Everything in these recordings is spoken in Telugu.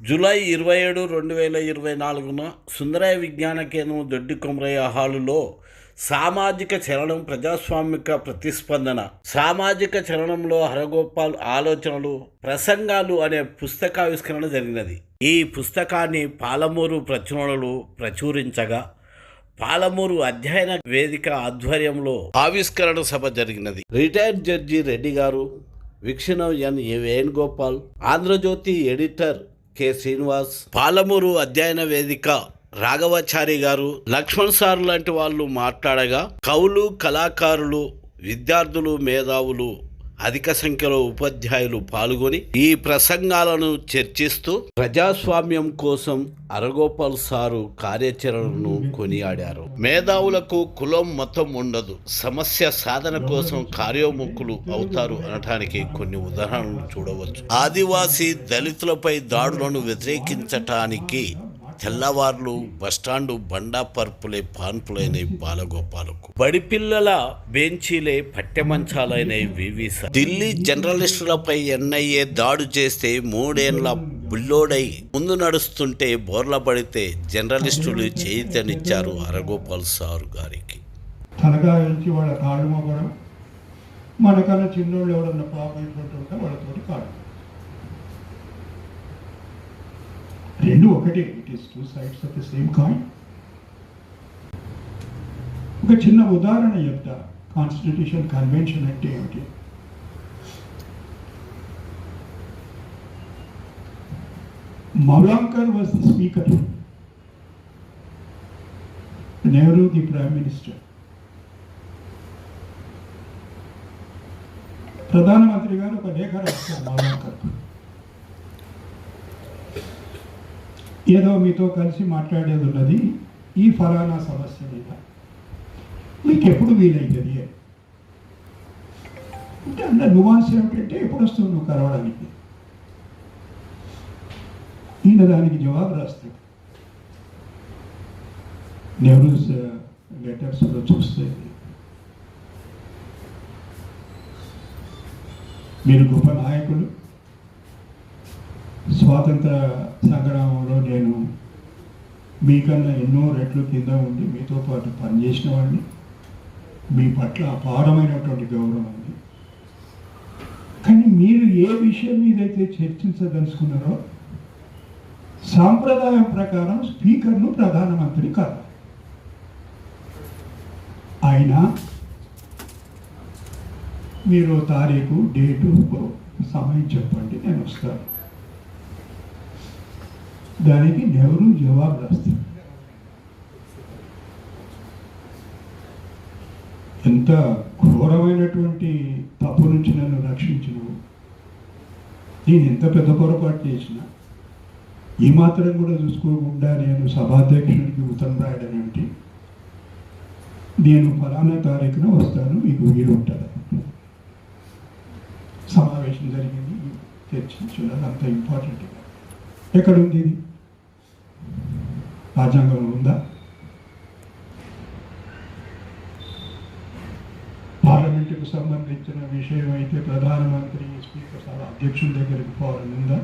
జూలై 27, 2024 సుందరయ్య విజ్ఞాన కేంద్రం దొడ్డి కొమరయ్య హాలులో సామాజిక చలనం ప్రజాస్వామిక ప్రతిస్పందన, సామాజిక చలనంలో హరగోపాల్ ఆలోచనలు ప్రసంగాలు అనే పుస్తకావిష్కరణ జరిగినది. ఈ పుస్తకాన్ని పాలమూరు ప్రచురణలు ప్రచురించగా పాలమూరు అధ్యయన వేదిక ఆధ్వర్యంలో ఆవిష్కరణ సభ జరిగినది. రిటైర్డ్ జడ్జి రెడ్డి గారు, వీక్షణం ఎన్ వేణుగోపాల్, ఆంధ్రజ్యోతి ఎడిటర్ కె శ్రీనివాస్, పాలమూరు అధ్యయన వేదిక రాఘవాచారి గారు, లక్ష్మణ్ సార్ లాంటి వాళ్ళు మాట్లాడగా కవులు, కళాకారులు, విద్యార్థులు, మేధావులు, అధిక సంఖ్యలో ఉపాధ్యాయులు పాల్గొని ఈ ప్రసంగాలను చర్చిస్తూ ప్రజాస్వామ్యం కోసం హరగోపాల్ సారు కార్యాచరణను కొనియాడారు. మేధావులకు కులం మతం ఉండదు, సమస్య సాధన కోసం కార్యోముఖులు అవుతారు అనటానికి కొన్ని ఉదాహరణలు చూడవచ్చు. ఆదివాసీ దళితులపై దాడులను వ్యతిరేకించటానికి తెల్లవార్లు బస్టాండు బండా పరుపులే పాన్పులైన బాలగోపాలకు, బడిపిల్లల బెంచీలే పట్టెమంచాలైన వివిస, ఢిల్లీ జర్నలిస్టులపై ఎన్ఐఏ దాడు చేస్తే 3 ఏళ్ల బుల్లోడై ముందు నడుస్తుంటే బోర్ల పడితే జర్నలిస్టులు చేయితనిచ్చారు హరగోపాల్ సారు గారికి. వాళ్ళ కాళ్ళు మోపడం, మనకన్నా చిన్నోళ్ళు ఎవరన్నా పాప అయిపోతుంటే వాళ్ళతోటి కాడు రెండు ఒకటే. It is 2 sides of the same coin. ఒక చిన్న ఉదాహరణ చెప్తా. కాన్స్టిట్యూషన్ కన్వెన్షన్ అంటే ఏమిటి? Mavalankar was the speaker, Nehru the prime minister. ప్రధానమంత్రి గారు ఒక లేఖ రాస్తారు మౌలాంకర్, ఏదో మీతో కలిసి మాట్లాడేది ఉన్నది ఈ ఫలానా సమస్య మీద, మీకు ఎప్పుడు వీలవుతుంది అంటే అందులో నువాన్స్ ఏమిటంటే ఎప్పుడు వస్తుంది నువ్వు కలవడానికి. ఈయన దానికి జవాబు రాస్తాడు. నెహ్రూస్ లెటర్స్లో చూస్తే మీరు గొప్ప నాయకులు, స్వాతంత్ర సంగ్రామంలో నేను మీకన్నా ఎన్నో రెట్లు కింద ఉండి మీతో పాటు పనిచేసిన వాడిని, మీ పట్ల అపారమైనటువంటి గౌరవం ఉంది. కానీ మీరు ఏ విషయం మీదైతే చర్చించదలుచుకున్నారో సాంప్రదాయం ప్రకారం స్పీకర్ను ప్రధానమంత్రి కాదు. అయినా మీరు తారీఖు, డేటు, సమయం చెప్పండి, నేను వస్తాను. దానికి నెహ్రూ జవాబు రాస్తాడు. ఎంత ఘోరమైనటువంటి తప్పు నుంచి నన్ను రక్షించినవు, నేను ఎంత పెద్ద పొరపాటు చేసినా ఈ మాత్రం కూడా చూసుకోకుండా నేను సభాధ్యక్షుడికి ఉత్తరం రాయడం ఏమిటి, నేను ఫలానా తారీఖున వస్తాను, మీకు వీలు ఉంటుంది. సమావేశం జరిగింది, చర్చించారు, అంత ఇంపార్టెంట్. ఎక్కడుంది ఇది? రాజ్యాంగంలో ఉందా? పార్లమెంటుకు సంబంధించిన విషయం అయితే ప్రధానమంత్రి, స్పీకర్, సభ అధ్యక్షుల దగ్గరికి పోవాలని ఉందా?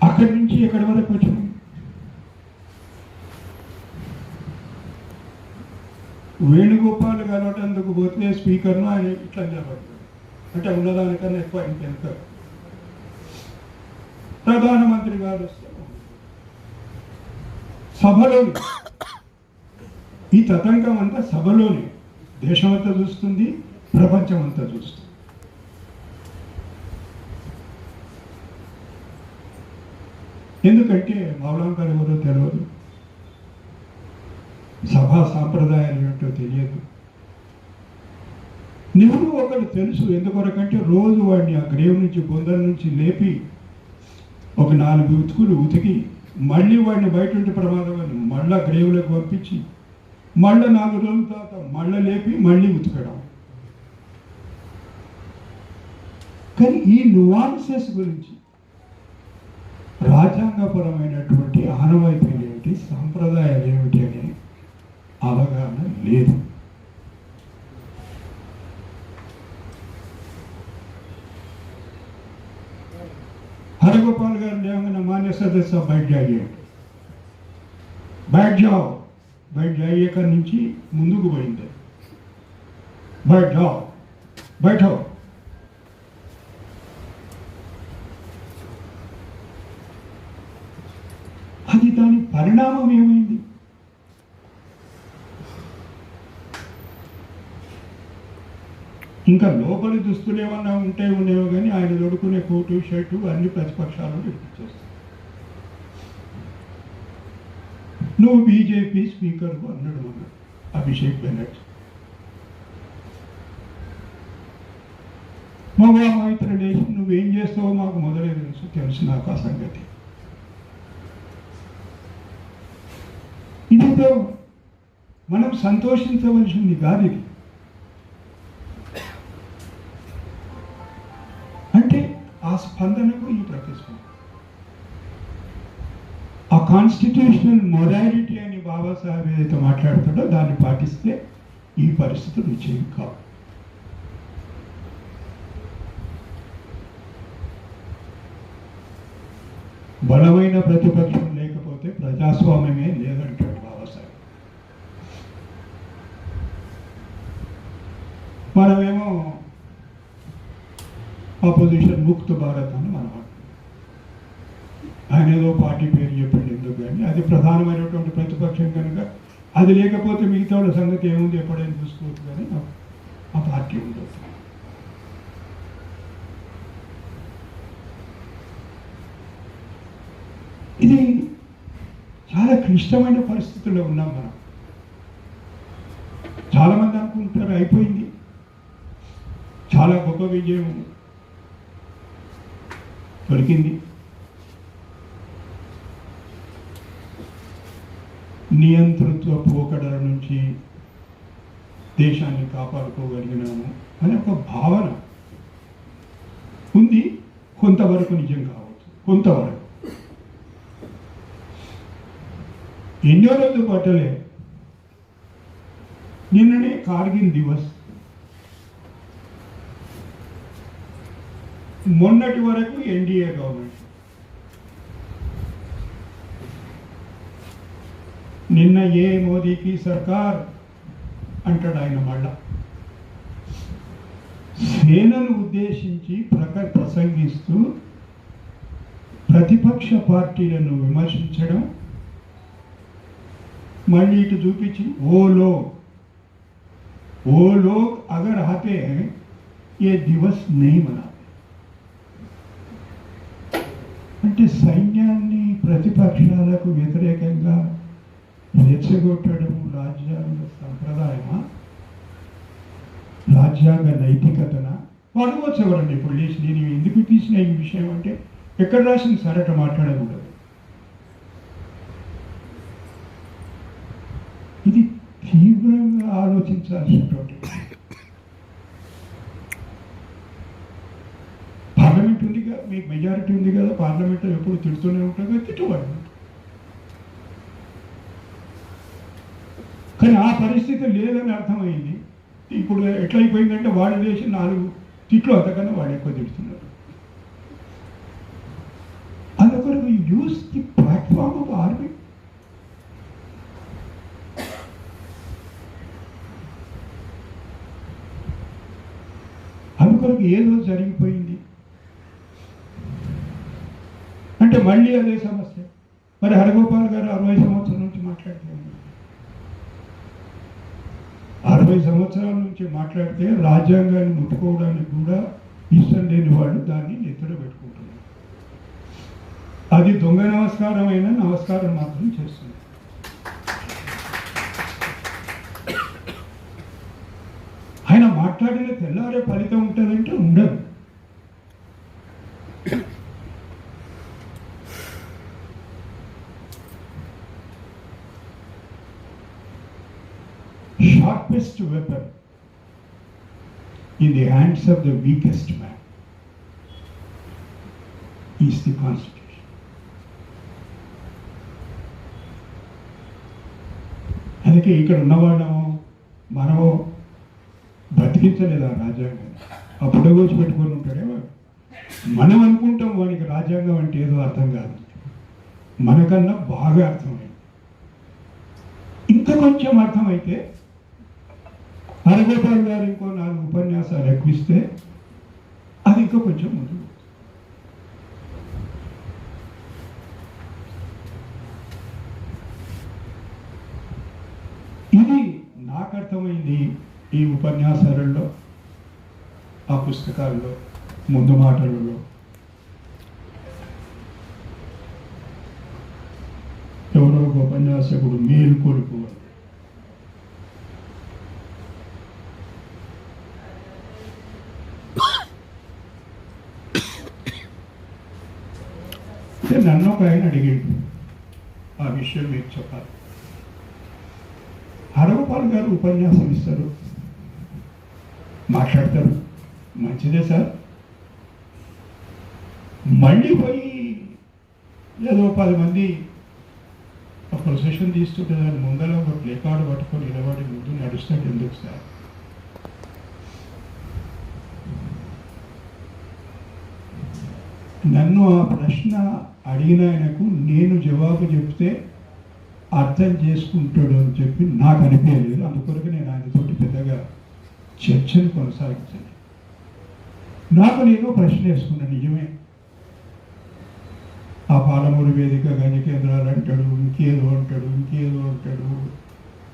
అక్కడి నుంచి ఎక్కడి వరకు వచ్చినాం? వేణుగోపాల్ కలవటందుకు పోతే స్పీకర్ను ఆయన ఇట్లా నిలబడతాడు, అంటే ఉన్నదానికన్నా ఎక్కువ ఇంకెంత. ప్రధానమంత్రి గారు సభలోని, ఈ తతంగం అంతా సభలోని దేశమంతా చూస్తుంది, ప్రపంచం అంతా చూస్తుంది. ఎందుకంటే మౌలాంకర్ ఎవరో తెలియదు, సభా సాంప్రదాయాలు ఏమిటో తెలియదు. నెహ్రూ ఒకరు తెలుసు. ఎందుకొరకంటే రోజు వాడిని ఆ గ్రేవ్ నుంచి, బొందల నుంచి లేపి ఒక 4 ఉతుకులు ఉతికి మళ్ళీ వాడిని బయట ఉంటే ప్రమాదం అని మళ్ళా గ్రేవ్లోకి పంపించి మళ్ళీ 4 రోజుల తర్వాత మళ్ళీ లేపి మళ్ళీ ఉతకడం. కానీ ఈ నువాన్సెస్ గురించి, రాజ్యాంగపరమైనటువంటి ఆనవాయితీలు ఏమిటి, సాంప్రదాయాలు ఏమిటి అని లేదు. हरगोपाल गाరు లేవగానే मान्य सदस्य बैठ जाइए बैठ जाओ बैठ जाइए का నుంచి ముందుకు పోయింది. बैठ जाओ बैठो. అది దాని పరిణామం ఏమైంది? ఇంకా లోపలి దుస్తులు ఏమన్నా ఉండేవో కానీ ఆయన దొడుకునే కోటు షర్టు అన్ని ప్రతిపక్షాలను విడిపించేస్తాయి. నువ్వు బీజేపీ స్పీకర్ అన్నాడు మన అభిషేక్ బెనర్జీ. మగ మైత్రి లేచి నువ్వేం చేస్తావో మాకు మొదలే తెలుసు నాకు ఆ సంగతి. ఇదితో మనం సంతోషించవలసింది కాదు. ఇది అంటే ఆ స్పందనకు ఈ ప్రతిస్పందన, ఆ కాన్స్టిట్యూషనల్ మొరాలిటీ అని బాబాసాహెబ్ ఏదైతే మాట్లాడుతాడో దాన్ని పాటిస్తే ఈ పరిస్థితులు వచ్చేవి కావు. బలమైన ప్రతిపక్షం లేకపోతే ప్రజాస్వామ్యమే లేదంటాడు బాబాసాహెబ్. మనమేమో ఆపోజిషన్ ముక్త భారత్ అని మనం ఆయన ఏదో పార్టీ పేరు చెప్పండి ఎందుకు, కానీ అది ప్రధానమైనటువంటి ప్రతిపక్షం కనుక అది లేకపోతే మిగతా వాళ్ళ సంగతి ఏముంది ఎప్పుడైనా చూసుకోవచ్చు, కానీ ఆ పార్టీ ఉండదు. ఇది చాలా క్లిష్టమైన పరిస్థితుల్లో ఉన్నాం మనం. చాలామంది అనుకుంటారు అయిపోయింది, చాలా గొప్ప విజయం దొరికింది, నియంతృత్వ పోకడల నుంచి దేశాన్ని కాపాడుకోగలిగినాము అనే ఒక భావన ఉంది. కొంతవరకు నిజం కావచ్చు, కొంతవరకు. ఎన్నో రోజులు పట్టలే. నిన్ననే కార్గిల్ దివస్, మొన్నటి వరకు ఎన్డీఏ గవర్నమెంట్, నిన్న ఏ మోదీకి సర్కార్ అంటాడు ఆయన. మళ్ళా సేనను ఉద్దేశించి ప్రసంగిస్తూ ప్రతిపక్ష పార్టీలను విమర్శించడం, మళ్ళీ ఇటు చూపించి ఓ लोग अगर आते हैं ये दिवस नहीं मनाते. అంటే సైన్యాన్ని ప్రతిపక్షాలకు వ్యతిరేకంగా రెచ్చగొట్టడం రాజ్యాంగ సంప్రదాయమా, రాజ్యాంగ నైతికతనా? అడగవచ్చు ఎవరండి ఇప్పుడు లేచి నేను ఎందుకు తీసిన ఈ విషయం అంటే ఎక్కడ రాసిన సరట మాట్లాడకూడదు. ఇది తీవ్రంగా ఆలోచించాల్సినటువంటి. పార్లమెంట్ ఉంది కదా, మీకు మెజారిటీ ఉంది కదా, పార్లమెంట్లో ఎప్పుడు తిడుతూనే ఉంటుంది కదా, తిట్టువాడు. కానీ ఆ పరిస్థితి లేదని అర్థమైంది. ఇప్పుడు ఎట్లయిపోయిందంటే వాడు చేసి 4 తిట్లు అంతకన్నా వాడు ఎక్కువ తిడుతున్నాడు. అందుకొరకు use the platform of army. అందుకొరకు ఏదో జరిగిపోయింది అంటే మళ్ళీ అదే సమస్య. మరి హరగోపాల్ గారు 60 సంవత్సరాల నుంచి మాట్లాడుతూ ఉన్నారు. 60 సంవత్సరాల నుంచి మాట్లాడితే రాజ్యాంగాన్ని ముట్టుకోవడానికి కూడా ఇష్టం లేని వాళ్ళు దాన్ని నెత్తిలో పెట్టుకుంటున్నారు. అది దొంగ నమస్కారమైన నమస్కారం మాత్రం చేస్తుంది. ఆయన మాట్లాడిన తెల్లారే ఫలితం ఉంటుందంటే ఉండదు. Sharpest weapon in the hands of the weakest man is the Constitution. అందుకే ఇక్కడ ఉన్నవాళ్ళము మనము బతికించలేదు ఆ రాజ్యాంగాన్ని. అప్పుడు కూర్చి పెట్టుకొని ఉంటాడేమో. మనం అనుకుంటాం వానికి రాజ్యాంగం అంటే ఏదో అర్థం కాదు, మనకన్నా బాగా అర్థమైంది. ఇంకా కొంచెం అర్థమైతే హరగోపాల్ గారు ఇంకో 4 ఉపన్యాసాలు ఎక్కువిస్తే అది ఇంకా కొంచెం ముందు. ఇది నాకు అర్థమైంది ఈ ఉపన్యాసాలలో, ఆ పుస్తకాల్లో, ముందు మాటలలో. ఎవరో ఒక ఉపన్యాసకుడు మేలుకొలుపు నన్ను ఒక ఆయన అడిగాడు, ఆ విషయం మీకు చెప్పాలి. హరగోపాల్ గారు ఉపన్యాసం ఇస్తారు, మాట్లాడతారు, మంచిదే సార్. మళ్ళీ పోయి ఏదో 10 మంది ప్రొసెషన్ తీస్తుంటే దాని ముందర ఒక ప్లే కార్డు పట్టుకొని నిలబడి ముందు నడుస్తాడు ఎందుకు సార్? నన్ను ఆ ప్రశ్న అడిగిన ఆయనకు నేను జవాబు చెప్తే అర్థం చేసుకుంటాడు అని చెప్పి నాకు అనిపించలేదు. అందుకొరకు నేను ఆయనతోటి పెద్దగా చర్చను కొనసాగించాను. నాకు నేను ప్రశ్న వేసుకున్నాను, నిజమే ఆ పాలమూరు వేదిక గంజ కేంద్రాలు అంటాడు, ఇంకేదో అంటాడు,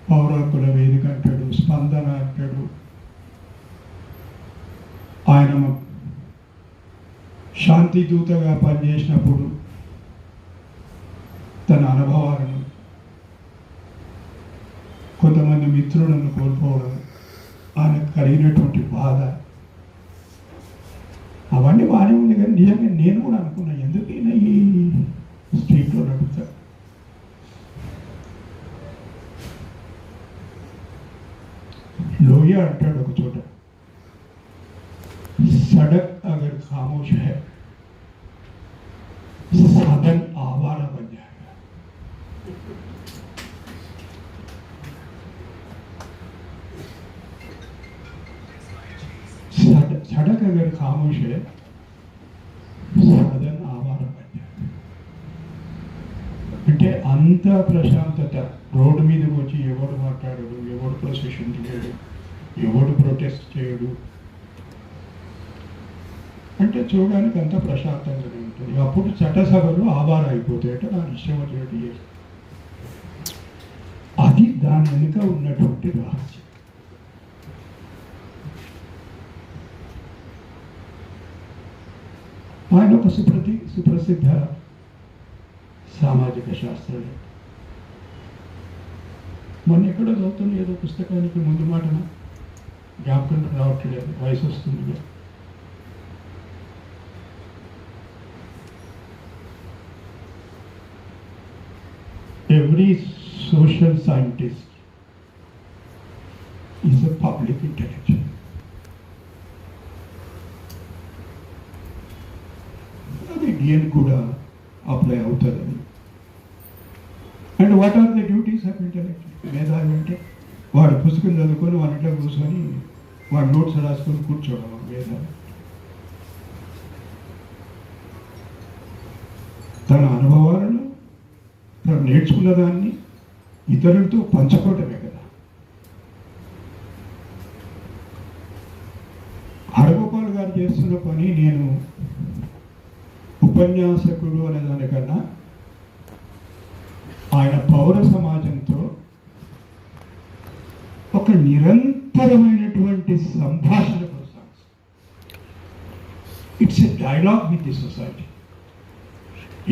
పౌర హక్కుల వేదిక అంటాడు, స్పందన అంటాడు. ఆయన శాంతి దూతగా పనిచేసినప్పుడు తన అనుభవాలను, కొంతమంది మిత్రులను కోల్పోవడం, ఆయనకు కలిగినటువంటి బాధ, అవన్నీ బాగానే ఉంది. కానీ నిజంగా నేను కూడా అనుకున్నా, ఎందుకైనా ఈ స్ట్రీట్లో నడుపుతా. లోయ అంటాడు ఒక చోట, सड़क अगर खामोश है साधन आवारा बन जाएगा. सड़क अगर खामोश है साधन आवारा बन जाएगा. అంటే అంత ప్రశాంతత, రోడ్డు మీదకి వచ్చి ఎవడు మాట్లాడడు, ఎవడు ప్రొసెషన్ చేయడు, ఎవడు ప్రొటెస్ట్ చేయడు, అంటే చూడడానికి అంత ప్రశాంతంగానే ఉంటుంది. అప్పుడు చట్టసభలు ఆవారం అయిపోతాయట, దాని ఇష్టం వచ్చినట్టు చేస్తారు. అది దాని వెనుక ఉన్నటువంటి రహస్యం. ఆయన ఒక సుప్రసిద్ధ సామాజిక శాస్త్రవేత్త. మొన్న ఎక్కడో చదువుతున్న ఏదో పుస్తకానికి ముందు మాటన జ్ఞాపకం రావట్లేదు, వయసు వస్తుంది. Every social scientist is a public intellectual. అది డిఎన్ కూడా అప్లై అవుతుంది. And what are the duties of intellectual? మేధావి అంటే వాడు పుస్తకం చదువుకొని వాళ్ళ ఇంట్లో కూర్చొని వాడు నోట్స్ రాసుకొని కూర్చోవడం మేధావి. తన అనుభవాలను, తను నేర్చుకున్న దాన్ని ఇతరులతో పంచుకోవటమే కదా. హరగోపాల్ గారు చేస్తున్న పని, నేను ఉపన్యాసకుడు అనే దానికన్నా ఆయన పౌర సమాజంతో ఒక నిరంతరమైనటువంటి సంభాషణ కొనసాగిస్తారు. It's a dialogue with the society.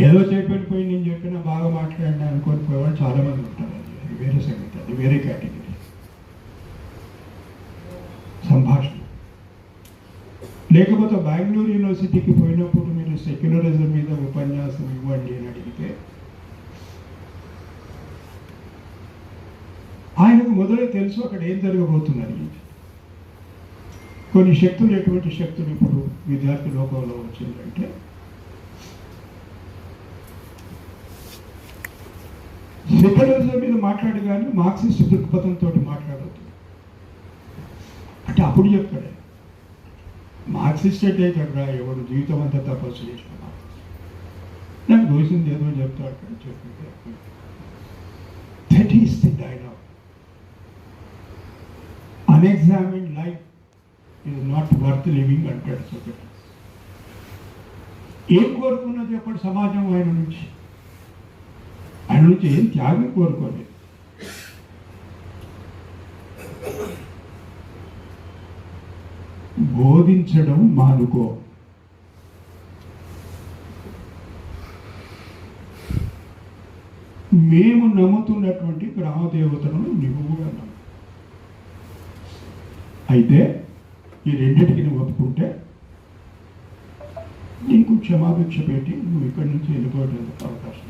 ఏదో చెప్పిపోయి నేను చెప్పినా బాగా మాట్లాడినా అనుకొని పోయేవాళ్ళు చాలామంది ఉంటారు. అది వేరే సంగతి, అది వేరే కేటగిరీ. సంభాషణ. లేకపోతే బెంగళూరు యూనివర్సిటీకి పోయినప్పుడు మీరు సెక్యులరిజం మీద ఉపన్యాసం ఇవ్వండి అని అడిగితే ఆయనకు మొదలే తెలుసు అక్కడ ఏం జరగబోతున్నది. కొన్ని శక్తులు, ఎటువంటి శక్తులు ఇప్పుడు విద్యార్థి లోకంలో వచ్చిందంటే, సెక్యులరిజం మీద మాట్లాడి కానీ మార్క్సిస్ట్ దృక్పథంతో మాట్లాడద్దు. అప్పుడు చెప్తాడు మార్క్సిస్ట్ అయితే కదా ఎవడు జీవితం అంతా తపస్సు చేసుకున్నాడు, నాకు దోసింది ఏదో చెప్తాడు అక్కడ చెప్తే that is the dialogue. Unexamined life is not worth living అంటాడు సొసైటీ. ఏం కోరుకున్నది చెప్పండి సమాజం ఆయన నుంచి ఏం త్యాగం కోరుకోలేదు. బోధించడం మానుకో. మేము నమ్ముతున్నటువంటి గ్రామ దేవతలను నిలువుగా నమ్ము. అయితే ఈ రెండింటికి నువ్వు ఒప్పుకుంటే నీకు క్షమాభిక్ష పెట్టి నువ్వు ఇక్కడి నుంచి వెళ్ళిపోవడానికి అవకాశం.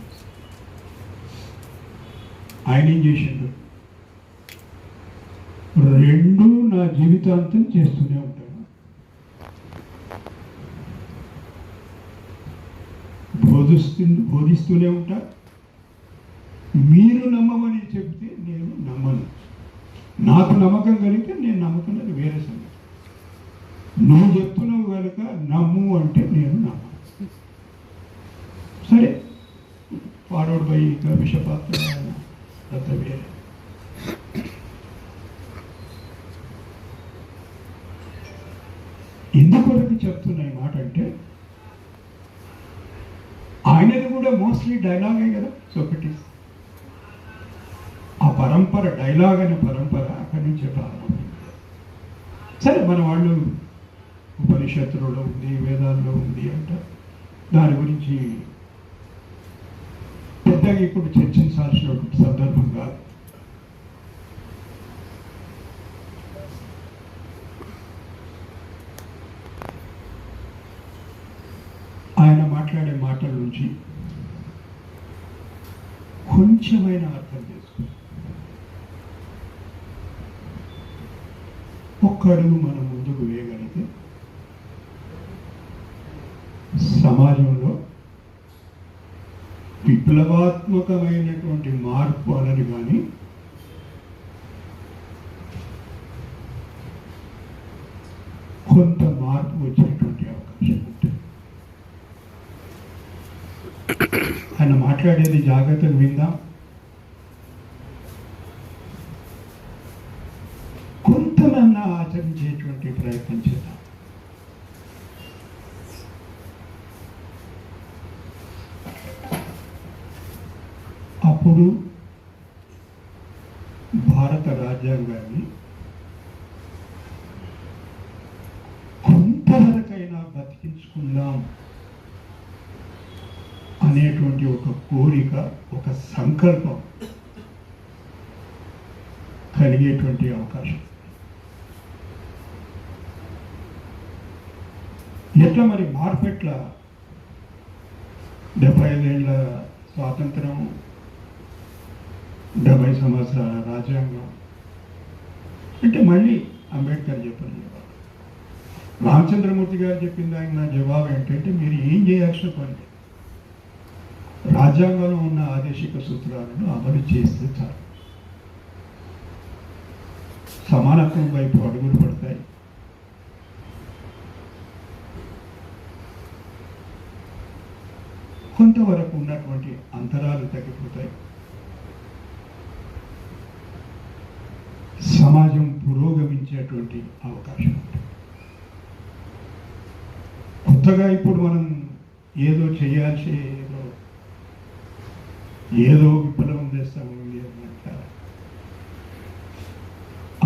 ఆయన ఏం చేసిండు? రెండు నా జీవితాంతం చేస్తూనే ఉంటాను. బోధిస్తూనే ఉంటా. మీరు నమ్మమని చెప్తే నేను నమ్మను. నాకు నమ్మకం కలిగితే నేను నమ్ముతున్నది వేరే సంగతి. నువ్వు చెప్తున్నావు కనుక నమ్ము అంటే నేను నమ్మను. సరే ఫార్వర్డ్ బై విషపాత్ర అంత వేరే. ఎందుకొరకు చెప్తున్నా ఈ మాట అంటే ఆయనది కూడా మోస్ట్లీ డైలాగే కదా సోక్రటీస్. ఆ పరంపర డైలాగ్ అనే పరంపర అక్కడి నుంచే ప్రారంభమైంది. సరే మన వాళ్ళు ఉపనిషత్తులలో ఉంది, వేదాల్లో ఉంది అంట. దాని గురించి పెద్దగా ఇప్పుడు చర్చించాల్సిన సందర్భం కాదు. ఆయన మాట్లాడే మాటల నుంచి కొంచెమైనా అర్థం చేసుకో. ఒక్కడుగు మనం ముందుకు వేయగలిగితే సమాజంలో విప్లవాత్మకమైనటువంటి మార్పు అనని కానీ కొంత మార్పు వచ్చేటువంటి అవకాశం ఉంటుంది. ఆయన మాట్లాడేది జాగ్రత్తగా విందాం. కొంతమన్నా ఆచరించేటువంటి ప్రయత్నం చేద్దాం. అప్పుడు భారత రాజ్యాంగాన్ని కొంతవరకైనా బతికించుకుందాం అనేటువంటి ఒక కోరిక, ఒక సంకల్పం కలిగేటువంటి అవకాశం. ఎట్లా మరి మార్పు ఎట్లా? 75 ఏళ్ళ స్వాతంత్రం, 70 సంవత్సరాల రాజ్యాంగం అంటే మళ్ళీ అంబేద్కర్ చెప్పిన జవాబు, రామచంద్రమూర్తి గారు చెప్పింది ఆయన నా జవాబు ఏంటంటే మీరు ఏం చేయాల్సిన పని, రాజ్యాంగంలో ఉన్న ఆదేశిక సూత్రాలను అమలు చేస్తే చాలు. సమానత్వం వైపు అడుగులు పడతాయి. కొంతవరకు ఉన్నటువంటి అంతరాలు తగ్గిపోతాయి. సమాజం పురోగమించేటువంటి అవకాశం ఉంటుంది. కొత్తగా ఇప్పుడు మనం ఏదో చేయాల్సి ఏదో విప్లవం చేస్తాము అంటారు.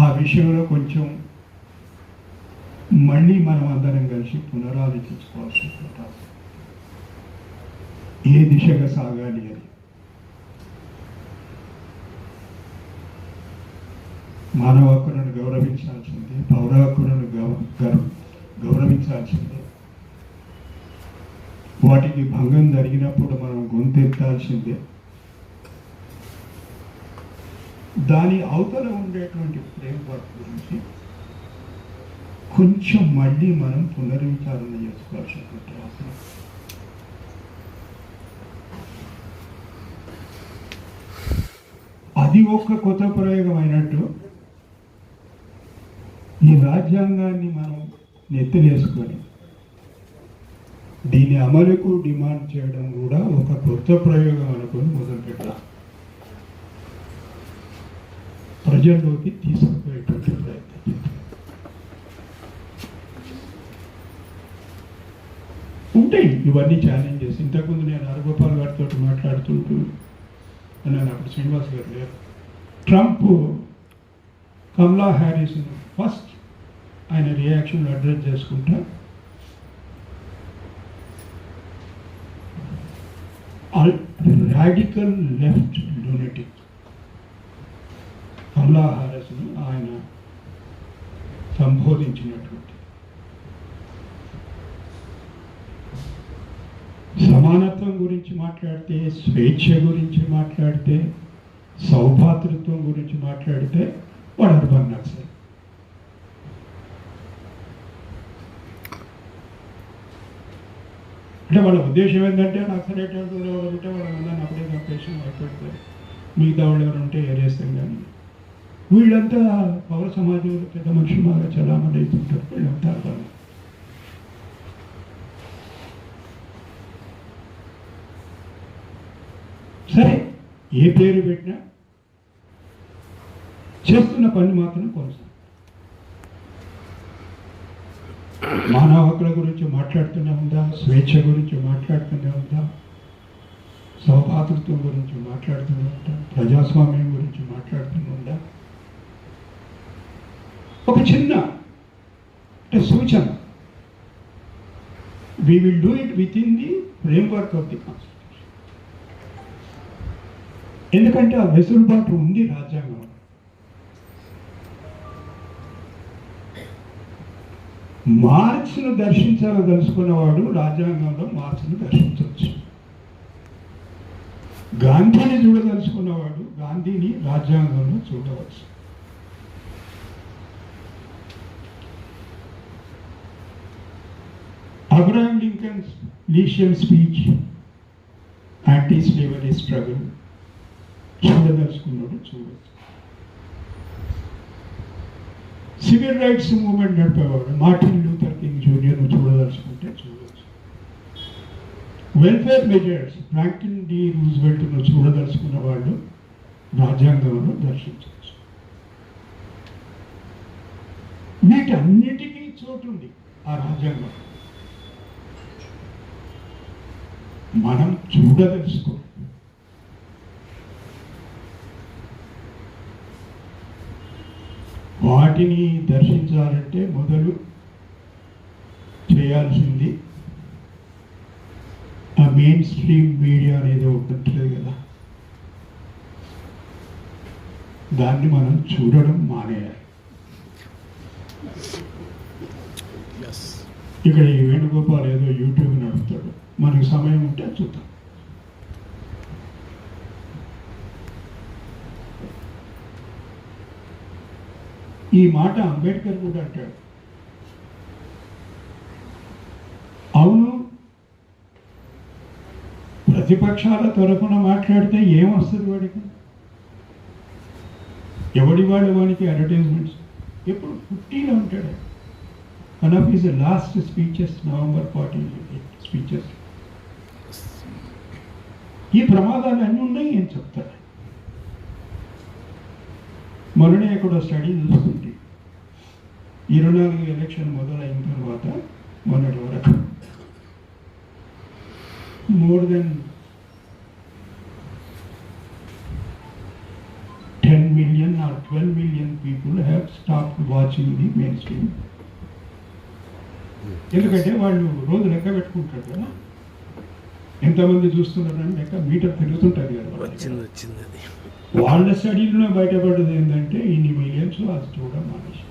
ఆ విషయంలో కొంచెం మళ్ళీ మనం అందరం కలిసి పునరాలోచించుకోవాల్సి ఉంటుంది. ఏ దిశగా సాగాలి అని. మానవ హక్కులను గౌరవించాల్సిందే, పౌర హక్కులను గౌరవించాల్సిందే. వాటికి భంగం జరిగినప్పుడు మనం గొంతెత్తాల్సిందే. దాని అవతల ఉండేటువంటి ఫ్రేమ్వర్క్ గురించి కొంచెం మళ్ళీ మనం పునర్విచారణ చేసుకోవాల్సినటువంటి అవసరం. అది ఒక్క కొత్త ప్రయోగం అయినట్టు ఈ రాజ్యాంగాన్ని మనం నెత్తినేసుకొని దీని అమలుకు డిమాండ్ చేయడం కూడా ఒక కొత్త ప్రయోగం అనుకొని మొదలుపెట్టాం. ప్రజల్లోకి తీసుకుపోయేటువంటి ప్రయత్నం. ఉంటాయి ఇవన్నీ ఛాలెంజెస్. ఇంతకుముందు నేను హరగోపాల్ గారితో మాట్లాడుతుంటూ అన్నాను, అప్పుడు శ్రీనివాస్ గారు లేరు. ట్రంప్ కమలా హ్యారిస్ ఫస్ట్ ఆయన రియాక్షన్ అడ్రస్ చేసుకుంటా రాడికల్ లెఫ్ట్ లూనటిక్ కమలా హారిస్ను ఆయన సంబోధించినటువంటి సమానత్వం గురించి మాట్లాడితే, స్వేచ్ఛ గురించి మాట్లాడితే, సౌభాతృత్వం గురించి మాట్లాడితే వాడు అర్బన్ నక్సల్. అంటే వాళ్ళ ఉద్దేశం ఏంటంటే నక్సలేటెడ్ ఎవరు ఉంటే వాళ్ళ అందరిని అప్పుడే కంపేషన్ అయిపోతారు, మిగతా వాళ్ళు ఎవరు ఉంటే ఏరేస్తాం. కానీ వీళ్ళంతా పౌర సమాజంలో పెద్ద మనుషులు బాగా చలామణి అవుతుంటారు. వీళ్ళంతా అర్థం. సరే, ఏ పేరు పెట్టినా చేస్తున్న పని మాత్రం కొనసాగు. మానవ హక్కుల గురించి మాట్లాడుతూనే ఉందా, స్వేచ్ఛ గురించి మాట్లాడుతూనే ఉందా, సౌభాతృత్వం గురించి మాట్లాడుతూనే ఉందా, ప్రజాస్వామ్యం గురించి మాట్లాడుతూనే ఉందా. ఒక చిన్న అంటే సూచన, we will do it within the framework of the Constitution. ఎందుకంటే ఆ వెసులుబాటు ఉంది రాజ్యాంగం. మార్క్స్ను దర్శించదలుచుకున్నవాడు రాజ్యాంగంలో మార్క్స్ను దర్శించవచ్చు. గాంధీని చూడదలుచుకున్నవాడు గాంధీని రాజ్యాంగంలో చూడవచ్చు. అబ్రహాం లింకన్స్ లీషియల్ స్పీచ్, యాంటీ స్లేవరీ స్ట్రగుల్ చూడదలుచుకున్నాడు చూడవచ్చు. సివిల్ రైట్స్ మూవ్మెంట్ నడిపేవాడు మార్టిన్ లూథర్ కింగ్ జూనియర్ను చూడదలుచుకుంటే చూడవచ్చు. వెల్ఫేర్ మెజర్స్ ఫ్రాంక్లిన్ డి రూజ్వెల్ట్ను చూడదలుచుకున్న వాళ్ళు రాజ్యాంగంలో దర్శించవచ్చు. వీటన్నిటికీ చోటుంది ఆ రాజ్యాంగం. మనం చూడదలుచుకో. వాటిని దర్శించాలంటే మొదలు చేయాల్సింది ఆ మెయిన్ స్ట్రీమ్ మీడియా అనేది ఉంటుంది కదా, దాన్ని మనం చూడడం మానేయాలి. ఇక్కడ ఈ వేణుగోపాల్ ఏదో యూట్యూబ్ నడుపుతాడు, మనకు సమయం ఉంటే చూద్దాం. ఈ మాట అంబేద్కర్ కూడా అంటాడు. అవును, ప్రతిపక్షాల తరఫున మాట్లాడితే ఏమొస్తుంది వాడికి? ఎవడి వాడికి అడ్వర్టైజ్మెంట్స్ ఎప్పుడు 50లో ఉంటాడు. One of his last speeches November 48 speeches. ఈ ప్రమాదాలు అన్నీ ఉన్నాయి అని చెప్తాడు. మొన్ననే ఎక్కడో స్టడీ చూస్తుంటే 24 ఎలక్షన్ మొదలైన తర్వాత మొన్నటి వరకు more than 10 million or 12 million people have stopped watching the mainstream. ఎందుకంటే వాళ్ళు రోజు లెక్క పెట్టుకుంటారు కదా, ఎంతమంది చూస్తున్నారని లెక్క మీటర్ తిరుగుతుంటుంది కదా. వాళ్ళ స్టడీలో బయటపడ్డది ఏంటంటే ఇన్ని మిలియన్స్ అది చూడడం మానేసి